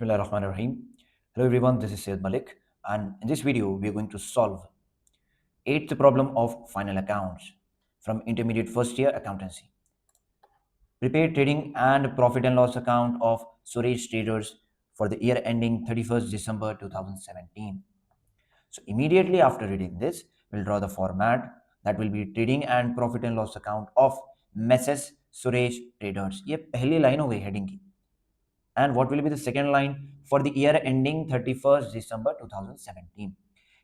Bismillahirrahmanirrahim. Hello everyone, this is Syed Malik, and in this video we are going to solve eighth problem of final accounts from intermediate first year accountancy. Prepare trading and profit and loss account of Suresh Traders for the year ending 31st December 2017. So immediately after reading this, we'll draw the format that will be trading and profit and loss account of Mrs. Suresh Traders. ये पहली line हो गई heading की. And what will be the second line for the year ending 31st December 2017.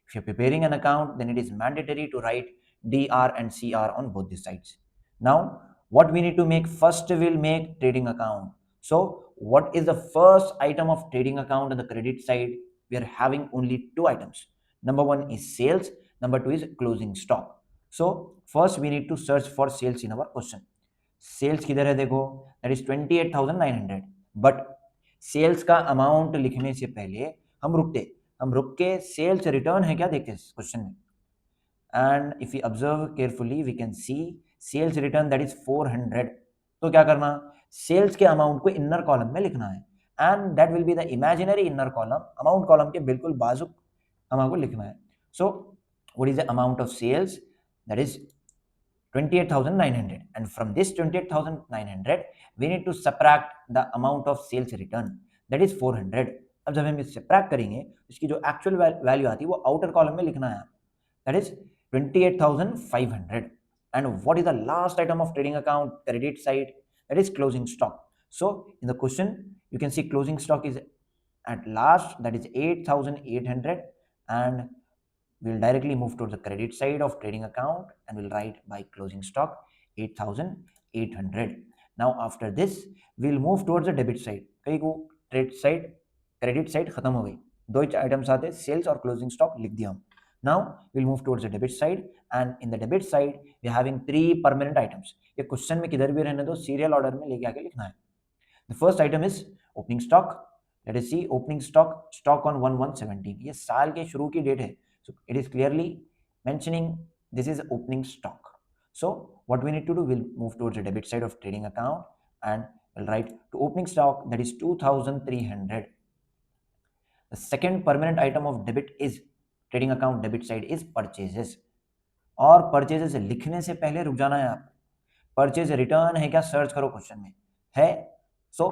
If you're preparing an account, then it is mandatory to write DR and CR on both the sides. Now, what we need to make first, we'll make trading account. So, what is the first item of trading account on the credit side? We are having only two items. Number one is sales, number two is closing stock. So, first we need to search for sales in our question. Sales किधर है देखो, that is 28,900. But sales का amount लिखने से पहले हम रुक के सेल्स रिटर्न है क्या देखते हैं क्वेश्चन में. And if you observe carefully we can see sales return that is 400. तो क्या करना, सेल्स के अमाउंट को इनर कॉलम में लिखना है and that will be the imaginary inner column. Amount column के बिल्कुल बाजू अमाउंट को लिखना है. So what is the amount of sales, that is 28,900, and from this 28,900 we need to subtract the amount of sales return, that is 400. अब जब हम subtract करेंगे इसकी जो actual value आती है वो outer column में लिखना है, that is 28,500. And what is the last item of trading account credit side, that is closing stock. So in the question you can see closing stock is at last, that is 8,800, and we'll directly move towards the credit side of trading account and we'll write by closing stock 8,800. Now after this we'll move towards the debit side. कहीं को trade side credit side खत्म हो गई, दो items आते sales और closing stock लिख दिया हम. Now we'll move towards the debit side, and in the debit side we're having three permanent items. ये क्वेश्चन में किधर भी रहने दो, सीरियल ऑर्डर में लेके आके लिखना है. The first item is opening stock. Let us see opening stock on 1/1/17. ये साल के शुरू की डेट है. So it is clearly mentioning this is opening stock. So what we need to do, we'll move towards the debit side of trading account and we'll write to opening stock, that is 2,300. The second permanent item of debit is trading account debit side is purchases. और purchases लिखने से पहले रुक जाना है आप. Purchase return है क्या सर्च करो क्वेश्चन में, है. सो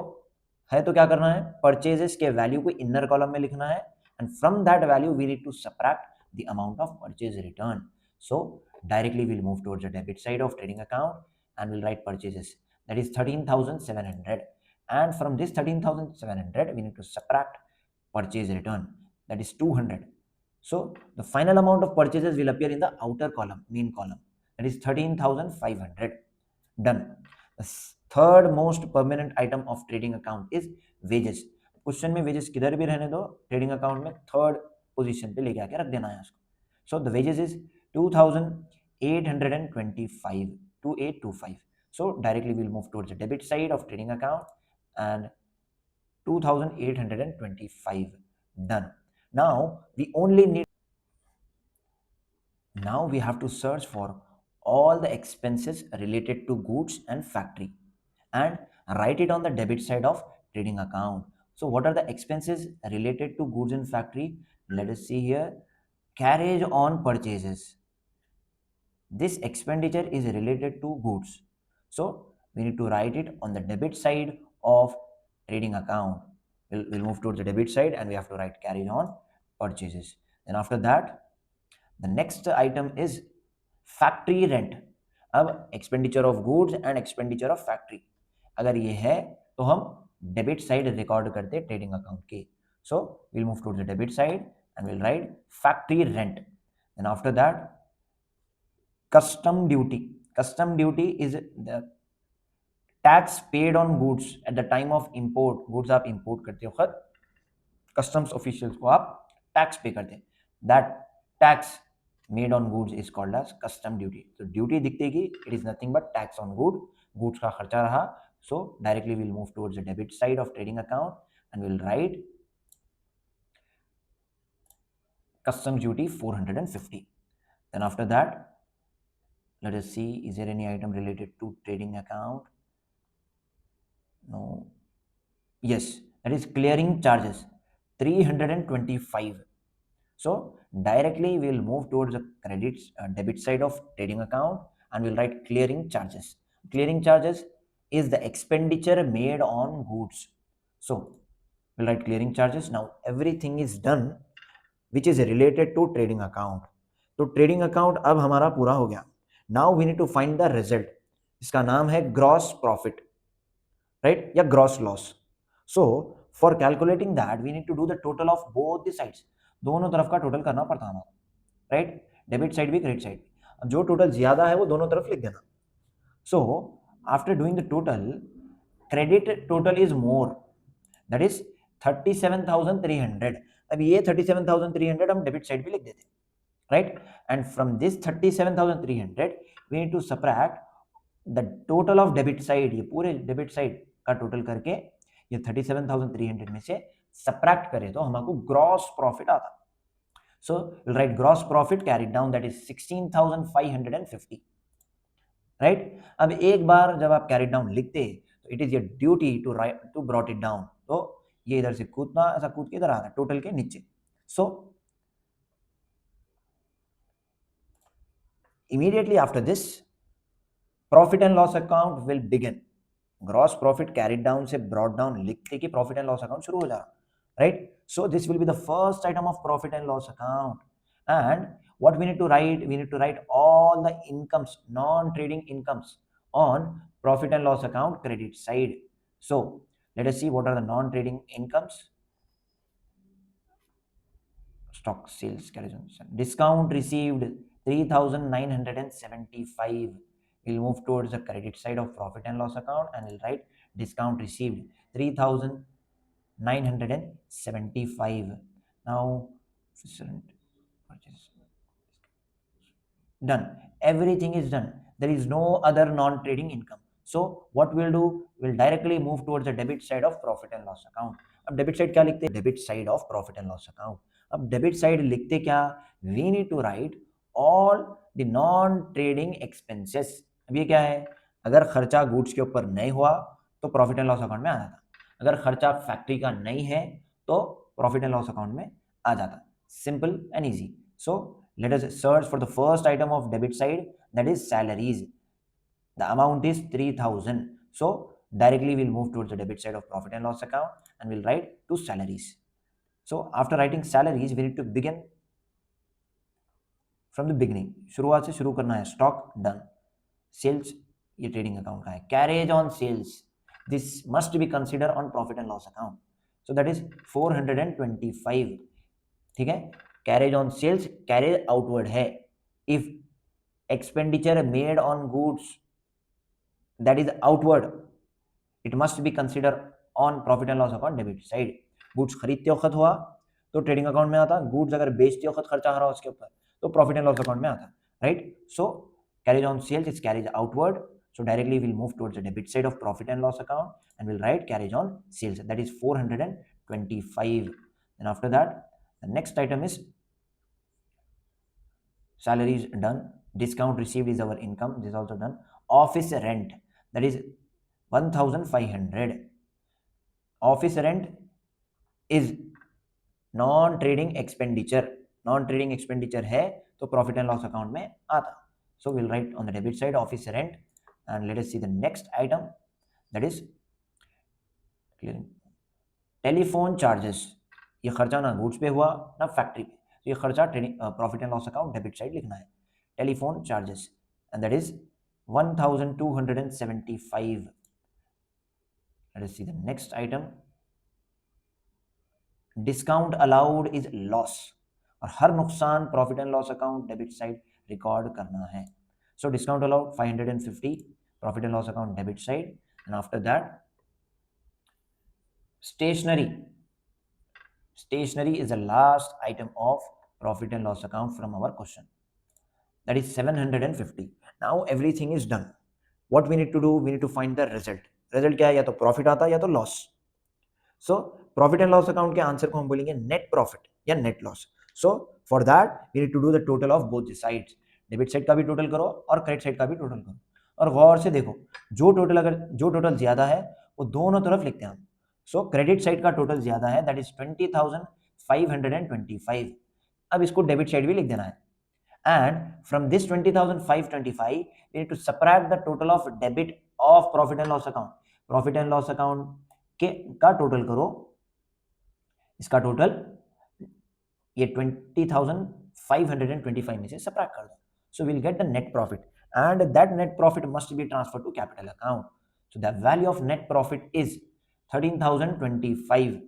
है तो क्या करना है, परचेजेस के वैल्यू को इनर कॉलम में लिखना है and from that value we need to subtract the amount of purchase return. So directly we'll move towards the debit side of trading account and will write purchases, that is 13,700, and from this 13,700 we need to subtract purchase return, that is 200. So the final amount of purchases will appear in the outer column, main column, that is 13,500. Done. The third most permanent item of trading account is wages. Question में wages किधर भी रहने दो, trading account में third position पे लेके आके रख देना है उसको. So the wages is 2,825, 2825. So directly we'll move towards the debit side of trading account and 2,825. Done. Now we only need, now we have to search for all the expenses related to goods and factory and write it on the debit side of trading account. So what are the expenses related to goods and factory? Let us see here. Carriage on purchases, this expenditure is related to goods, so we need to write it on the debit side of trading account. We'll move towards the debit side and we have to write carriage on purchases. Then after that the next item is factory rent. अब expenditure of goods and expenditure of factory अगर ये है तो हम debit side record करते trading account की. सो we'll move towards the debit side and we'll write factory rent. Then after that custom duty. Custom duty is the tax paid on goods at the time of import. goods आप import करते वक्त customs officials को आप tax पे करते हैं. that tax made on goods is called as custom duty. तो duty दिखतेगी, it is nothing but tax on goods का खर्चा रहा. So directly we'll move towards the debit side of trading account and we'll write customs duty 450. Then after that let us see, is there any item related to trading account? No. Yes, that is clearing charges 325. So directly we will move towards the debit side of trading account and we'll write clearing charges. Clearing charges is the expenditure made on goods. So we'll write clearing charges. Now everything is done which is related to trading account. तो trading account अब हमारा पूरा हो गया. Now we need to find the result. इसका नाम है gross profit, right? या gross loss. So for calculating that we need to do the total of both the sides. दोनों तरफ का टोटल करना पड़ता है हमारा, राइट? डेबिट साइड भी क्रेडिट साइड. अब जो टोटल ज्यादा है वो दोनों तरफ लिख देना. So after doing the total, credit total is more, that is 37,300. अब ये 37,300 हम डेबिट साइड पे लिख देते हैं, right? And from this 37,300 we need to subtract the total of debit side. ये पूरे डेबिट साइड का टोटल करके ये 37,300 में से सबट्रैक्ट करें तो हमको ग्रॉस प्रॉफिट आता. So we'll write gross profit carried down, that is 16,550, right? अब एक बार जब आप carried down लिखते तो it is your duty to write to brought it down. तो ये इधर से कूदना, ऐसा कूद के इधर आता टोटल के नीचे. So immediately after this profit and loss account will begin. Gross profit carried down से brought down लिखते कि profit and loss account शुरू हो जा रहा, right? So this will be the first item of profit and loss account. And what we need to write? We need to write all the incomes, non-trading incomes on profit and loss account credit side. So let us see what are the non-trading incomes. Stock sales carries on. Discount received 3,975. We'll move towards the credit side of profit and loss account and we'll write discount received 3,975. Now done. Everything is done. There is no other non-trading income. So what we'll do, we'll directly move towards the debit side of profit and loss account. अब debit side क्या लिखते हैं? Debit side of profit and loss account. अब debit side लिखते क्या? We need to write all the non trading expenses. अब ये क्या है? अगर खर्चा गुड्स के ऊपर नहीं हुआ तो प्रॉफिट एंड लॉस अकाउंट में आ जाता. अगर खर्चा फैक्ट्री का नहीं है तो प्रॉफिट एंड लॉस अकाउंट में आ जाता. Simple and easy. So let us search for the first item of debit side, that is salaries. The amount is 3,000. So directly we'll move towards the debit side of profit and loss account and we'll write to salaries. So after writing salaries we need to begin from the beginning. शुरुआत से शुरू करना है. Stock done. Sales ये trading account का है. Carriage on sales, this must be consider on profit and loss account. So that is 425. ठीक है? Carriage on sales carriage outward है. If expenditure made on goods that is outward, it must be consider on profit and loss account debit side. Goods खरीदते वक्त हुआ तो trading account में आता. Goods अगर बेचते वक्त खर्चा आ रहा उसके ऊपर तो प्रॉफिट एंड लॉस अकाउंट में आता, right? So carriage on sales is carriage outward. So directly we'll move towards the debit side of profit and loss account and we'll write carriage on sales, that is 425. And after that the next item is salary is done. Discount received is our income, this is also done. Office rent, that is 1,500. Office rent is non trading expenditure. Non trading expenditure है तो profit and loss account में आता. So we'll write on the debit side office rent. And let us see the next item, that is clearing telephone charges. ये खर्चा ना goods पे हुआ ना फैक्ट्री पे, तो ये खर्चा profit and loss account debit side लिखना है. Telephone charges and that is 1,275. let us see the next item. Discount allowed is loss, और हर नुकसान profit and loss account debit side record करना है. So discount allowed 550, profit and loss account debit side. And after that stationery is the last item of profit and loss account from our question, that is 750. Now everything is done. What we need to do, we need to find the result. Result क्या है? या तो profit आता या तो loss. So profit and loss account के answer को हम बोलेंगे नेट प्रॉफिट या net loss. So for that we need to do the total of both the sides. Debit side का भी टोटल करो और क्रेडिट साइड का भी टोटल करो, और गौर से देखो जो टोटल ज्यादा है वो दोनों तरफ लिखते हैं हम. सो क्रेडिट साइड का टोटल ज्यादा है, दैट इज 20,525. अब इसको डेबिट साइड भी लिख देना है. And from this 20,525, we need to subtract the total of debit of profit and loss account. Profit and loss account के का टोटल करो, इसका टोटल ये 20,525 में से subtract कर दो. So we'll get the net profit, and that net profit must be transferred to capital account. So the value of net profit is 13,025.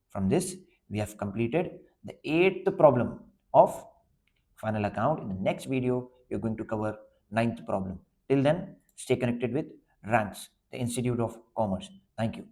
From this, we have completed the 8th problem of final account. In the next video, we are going to cover 9th problem. Till then, stay connected with RANKS, the Institute of Commerce. Thank you.